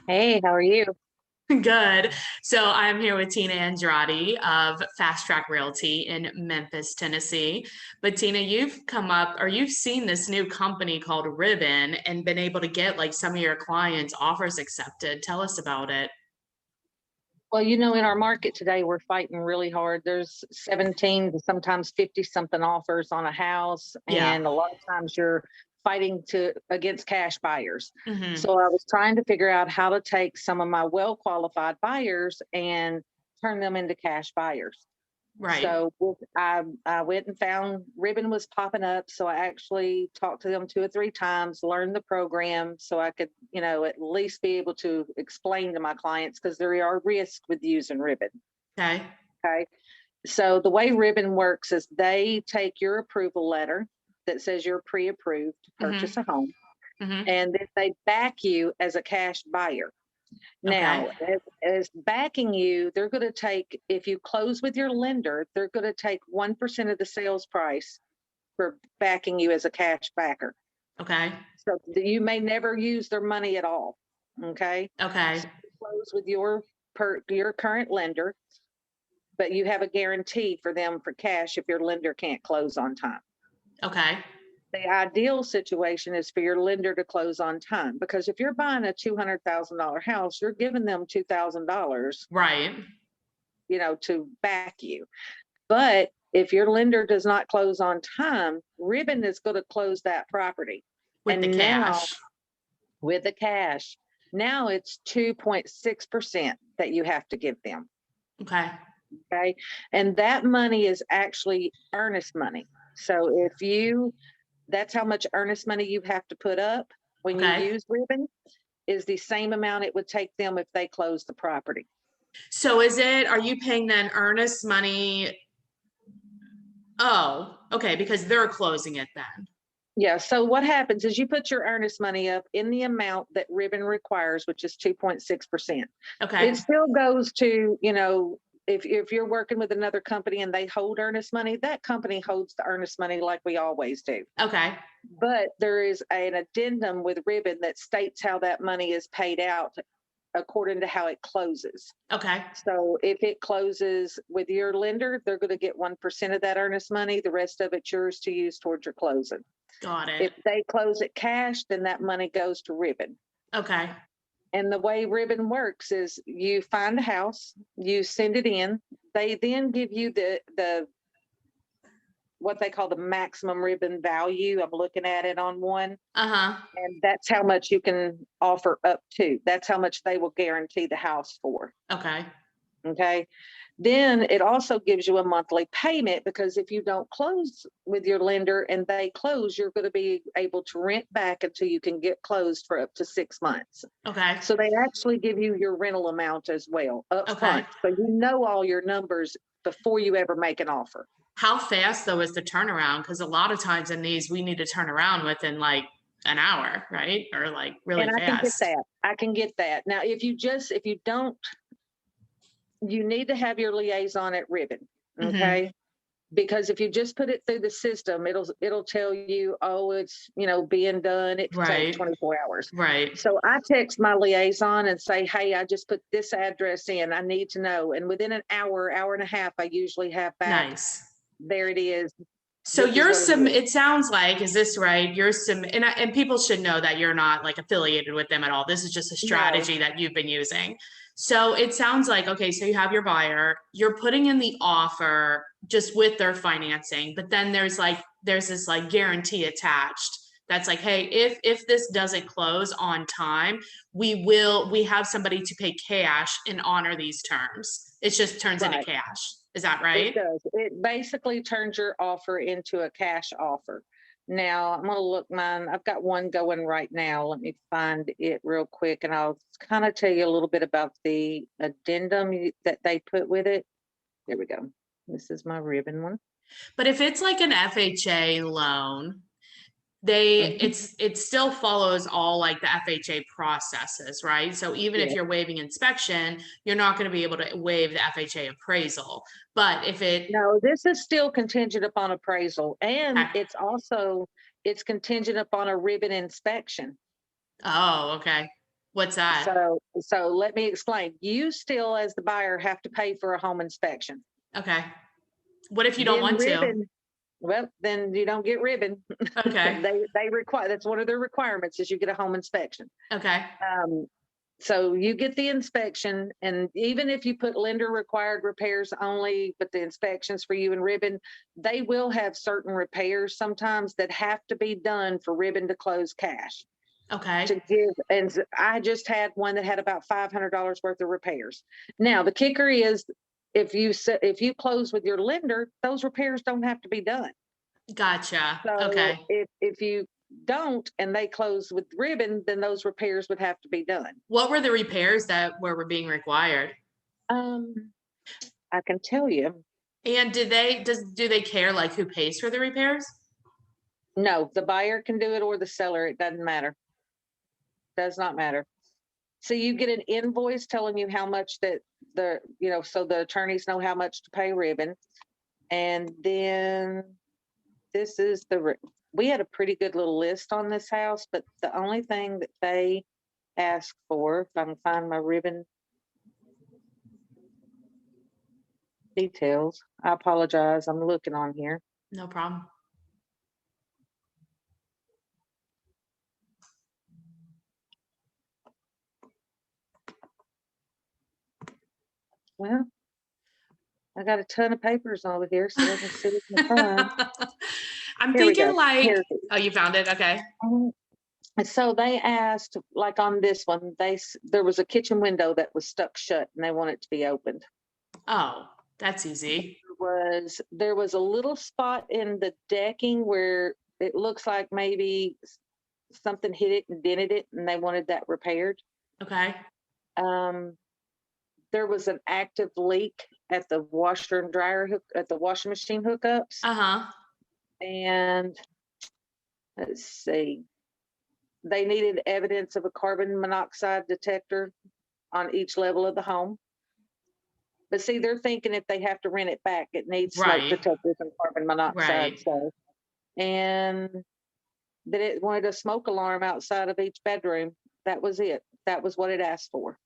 Hey, how are you? Good. So I'm here with Tina Andrade of Fast Track Realty in Memphis, Tennessee. But Tina, you've come up or you've seen this new company called Ribbon and been able to get like some of your clients' offers accepted. Tell us about it. Well, in our market today, we're fighting really hard. There's 17 to sometimes 50 something offers on a house, Yeah. and a lot of times you're fighting to against cash buyers. Hmm. So I was trying to figure out how to take some of my well qualified buyers and turn them into cash buyers. Right. So I went and found Ribbon was popping up. So I actually talked to them 2 or 3 times, learned the program so I could, at least be able to explain to my clients because there are risks with using Ribbon. Okay. Okay. So the way Ribbon works is they take your approval letter that says you're pre approved to Hmm. purchase a home, Hmm. and then they back you as a cash buyer. Okay. Now, as backing you, they're going to take, if you close with your lender, they're going to take 1% of the sales price for backing you as a cash backer. Okay. So you may never use their money at all. Okay. Okay. So you close with your current lender, but you have a guarantee for them for cash if your lender can't close on time. Okay. The ideal situation is for your lender to close on time, because if you're buying a $200,000 house, you're giving them $2,000, Right. to back you. But if your lender does not close on time, Ribbon is going to close that property. With the And now cash. with the cash, now it's 2.6% that you have to give them. Okay. Okay. And that money is actually earnest money. So that's how much earnest money you have to put up when you Okay. use Ribbon, is the same amount it would take them if they close the property. So are you paying then earnest money? Oh, okay, because they're closing it then. Yeah. So what happens is you put your earnest money up in the amount that Ribbon requires, which is 2.6%. It Okay. still goes to, if you're working with another company and they hold earnest money, that company holds the earnest money like we always do. Okay. But there is an addendum with Ribbon that states how that money is paid out according to how it closes. Okay. So if it closes with your lender, they're going to get 1% of that earnest money. The rest of it's yours to use towards your closing. Got it. If they close it cash, then that money goes to Ribbon. Okay. And the way Ribbon works is you find a house, you send it in, they then give you the what they call the maximum Ribbon value. I'm looking at it on one, Uh-huh. and that's how much you can offer up to. That's how much they will guarantee the house for. Okay. Okay. Then it also gives you a monthly payment, because if you don't close with your lender and they close, you're going to be able to rent back until you can get closed for up to 6 months. Okay. So they actually give you your rental amount as well up Okay. front. So you know all your numbers before you ever make an offer. How fast though is the turnaround? Because a lot of times in these we need to turn around within like an hour, right? Or like really And I can get fast. that. I can get that. Now, if you don't, you need to have your liaison at Ribbon. Mm-hmm. Okay. Because if you just put it through the system, it'll tell you, oh, it's being done. It could take Right. 24 hours. Right. So I text my liaison and say, hey, I just put this address in. I need to know. And within an hour and a half, I usually have back, Nice. there it is. So This is you're what it some, is. it sounds like, is this right? You're some, and people should know that you're not like affiliated with them at all. This is just a No, strategy that you've been using. So it sounds like, okay, so you have your buyer, you're putting in the offer just with their financing, but then there's this like guarantee attached. That's like, hey, if this doesn't close on time, we have somebody to pay cash and honor these terms. It just turns into right. cash. Is that It right? does. It basically turns your offer into a cash offer. Now, I'm going to look mine. I've got one going right now. Let me find it real quick, and I'll kind of tell you a little bit about the addendum that they put with it. There we go. This is my Ribbon one. But if it's like an FHA loan, they Mhm. it still follows all like the FHA processes, right? So even if Yeah. you're waiving inspection, you're not going to be able to waive the FHA appraisal. But if it No, this is still contingent upon appraisal, and okay. it's contingent upon a Ribbon inspection. Oh, okay. What's that? So let me explain. You still, as the buyer, have to pay for a home inspection. Okay. What if you don't Then want to? ribbon, well, then you don't get ribbon. Okay. They require, that's one of their requirements, is you get a home inspection. Okay. So you get the inspection, and even if you put lender required repairs only, but the inspections for you and ribbon, they will have certain repairs sometimes that have to be done for ribbon to close cash. Okay. To give, and I just had one that had about $500 worth of repairs. Now, the kicker is, if you close with your lender, those repairs don't have to be done. Gotcha. So Okay. if you don't and they close with ribbon, then those repairs would have to be done. What were the repairs that were being required? Um, I can tell you. And do they care like who pays for the repairs? No, the buyer can do it or the seller. It doesn't matter. Does not matter. So you get an invoice telling you how much that so the attorneys know how much to pay ribbon. And then this is we had a pretty good little list on this house, but the only thing that they asked for, if I can find my ribbon details, I apologize. I'm looking on here. No problem. Well, I got a ton of papers over here, so let me see if I can find. I'm Here we thinking go. like, Here it is. oh, you found it? Okay. And so they asked, like on this one, there was a kitchen window that was stuck shut and they want it to be opened. Oh, that's easy. There was a little spot in the decking where it looks like maybe something hit it and dented it, and they wanted that repaired. Okay. There was an active leak at the washer and dryer at the washing machine hookups. Uh-huh. And let's see, they needed evidence of a carbon monoxide detector on each level of the home. But see, they're thinking if they have to rent it back, it needs smoke Right. detectors and carbon monoxide. Right. So, and that it wanted a smoke alarm outside of each bedroom. That was it. That was what it asked for.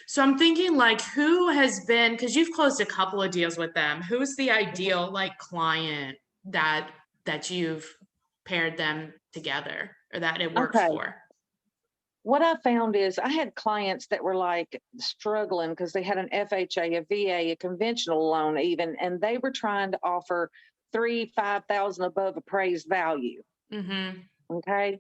So I'm thinking like who has been, because you've closed a couple of deals with them, who's the ideal like client that you've paired them together or that it works Okay. for? What I found is I had clients that were like struggling because they had an FHA, a VA, a conventional loan even, and they were trying to offer 5,000 above appraised value. Mm-hmm. Okay.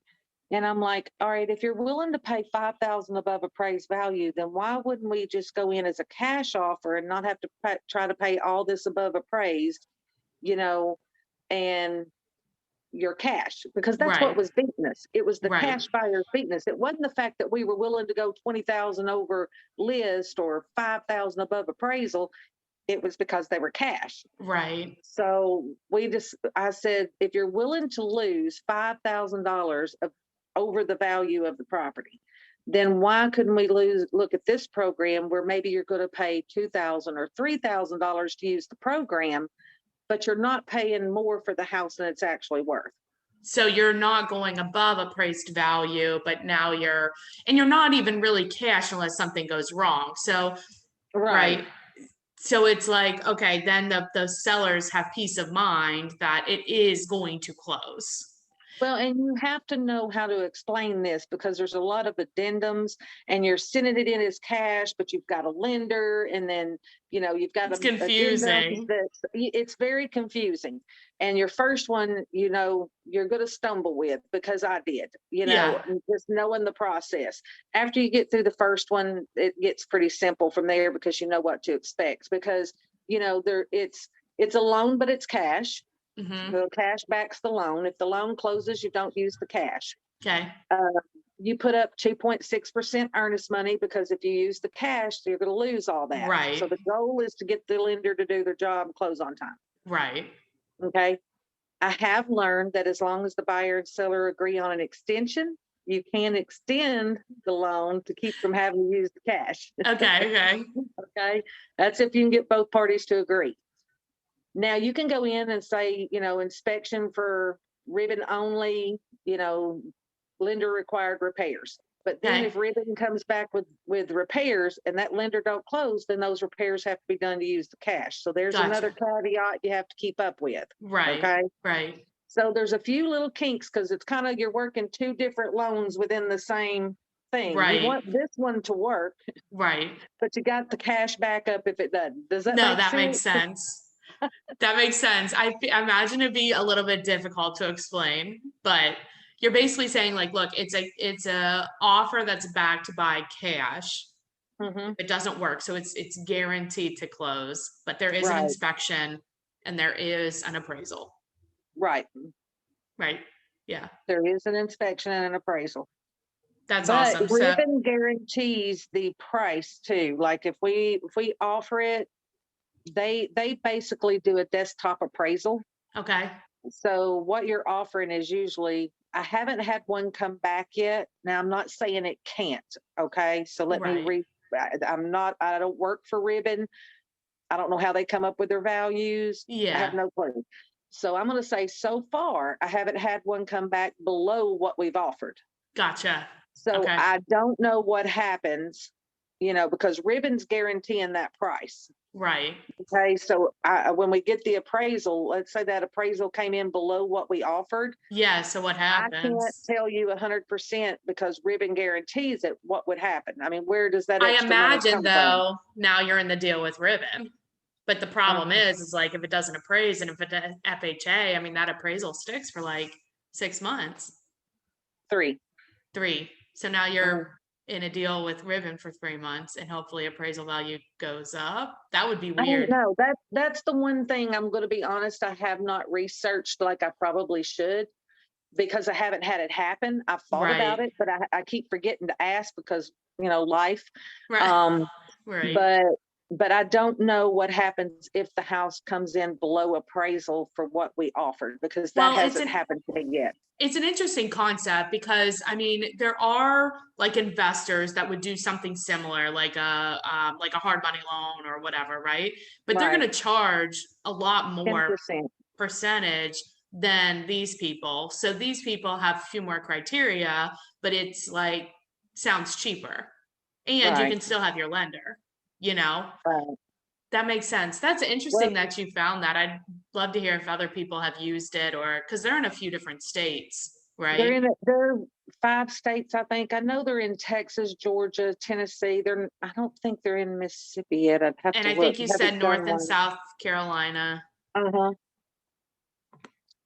And I'm like, all right, if you're willing to pay 5,000 above appraised value, then why wouldn't we just go in as a cash offer and not have to try to pay all this above appraised, and your cash, because that's what Right. was beating us. It was the Right. cash buyers beating us. It wasn't the fact that we were willing to go 20,000 over list or 5,000 above appraisal. It was because they were cash. Right. So I said, if you're willing to lose $5,000 over the value of the property, then why couldn't we look at this program where maybe you're going to pay $2,000 or $3,000 to use the program, but you're not paying more for the house than it's actually worth. So you're not going above appraised value, but now you're not even really cash unless something goes wrong. So, right. So it's like, okay, then the sellers have peace of mind that it is going to close. Well, and you have to know how to explain this because there's a lot of addendums and you're sending it in as cash, but you've got a lender and then, you've got It's confusing. It's very confusing. And your first one, you're going to stumble with because I did, just knowing the process. After you get through the first one, it gets pretty simple from there because you know what to expect because, it's a loan, but it's cash. Mm-hmm. The cash backs the loan. If the loan closes, you don't use the cash. Okay. You put up 2.6% earnest money because if you use the cash, you're going to lose all that. Right. So the goal is to get the lender to do their job and close on time. Right. Okay. I have learned that as long as the buyer and seller agree on an extension, you can extend the loan to keep from having to use the cash. Okay. Okay. Okay. That's if you can get both parties to agree. Now you can go in and say, inspection for ribbon only, lender required repairs. But then Okay. if Ribbon comes back with repairs and that lender don't close, then those repairs have to be done to use the cash. So there's another Gotcha. caveat you have to keep up with. Right. Okay. Right. So there's a few little kinks because it's kind of, you're working two different loans within the same thing. You Right. want this one to work, Right. but you got the cash backup if it doesn't. Does that No, make that makes sense? sense. That makes sense. I imagine it'd be a little bit difficult to explain, but you're basically saying like, look, it's a offer that's backed by cash. Hmm. It doesn't work, so it's guaranteed to close, but there is an Right, inspection and there is an appraisal. right. Right. Yeah. There is an inspection and an appraisal. That's But awesome. So, Ribbon guarantees the price too. Like if we offer it, they basically do a desktop appraisal. okay. So what you're offering is usually, I haven't had one come back yet. Now I'm not saying it can't. Okay. So let me Right. I don't work for Ribbon. I don't know how they come up with their values. I have Yeah. no clue. So I'm going to say so far, I haven't had one come back below what we've offered. Gotcha. So Okay. I don't know what happens, because Ribbon's guaranteeing that price. Right. Okay, so when we get the appraisal, let's say that appraisal came in below what we offered, Yeah. So what I can't happens? tell you 100% because Ribbon guarantees it, what would happen. I mean, where does that I extra money imagine come from? though, now you're in the deal with Ribbon. But the problem Um, is like if it doesn't appraise and if it does FHA, I mean, that appraisal sticks for like 6 months, 3. 3. So now Mhm. you're in a deal with Ribbon for 3 months and hopefully appraisal value goes up. That would be I don't weird. know. That's the one thing I'm going to be honest. I have not researched like I probably should because I haven't had it happen. I've thought about Right. it, but I keep forgetting to ask because life. Right. Um, Right. but I don't know what happens if the house comes in below appraisal for what we offered because that Well, it's hasn't an happened to me yet. it's an interesting concept because I mean there are like investors that would do something similar like a hard money loan or whatever, right? But they're going Right, to charge a lot more 10%. percentage than these people. So these people have a few more criteria, but it's like sounds cheaper. And you Right, can still have your lender, you know? right. That makes sense. That's Well, interesting that you found that. I'd love to hear if other people have used it or because they're in a few different states, right? they're 5 states, I think. I know they're in Texas, Georgia, Tennessee. I don't think they're in Mississippi yet. I'd have And to I look. think you I said haven't done North and one. South Carolina. Uh-huh.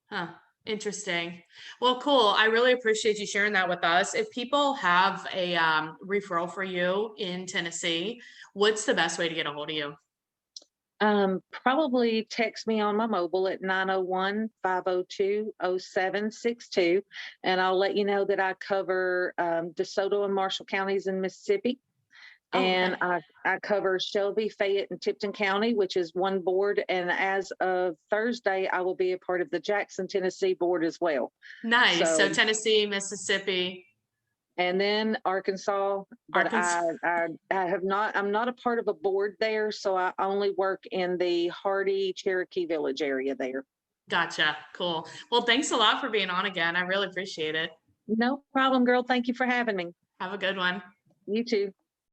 Huh. Interesting. Well, cool. I really appreciate you sharing that with us. If people have a referral for you in Tennessee, what's the best way to get a hold of you? Probably text me on my mobile at 901-502-0762, and I'll let you know that I cover DeSoto and Marshall counties in Mississippi. Oh, okay. And I cover Shelby, Fayette, and Tipton County, which is one board. And as of Thursday, I will be a part of the Jackson, Tennessee board as well. Nice. So So, Tennessee, Mississippi, and then Arkansas, but Arkansas. I have not, I'm not a part of a board there. So I only work in the Hardy Cherokee Village area there. Gotcha. Cool. Well, thanks a lot for being on again. I really appreciate it. No problem, girl. Thank you for having me. Have a good one. You too.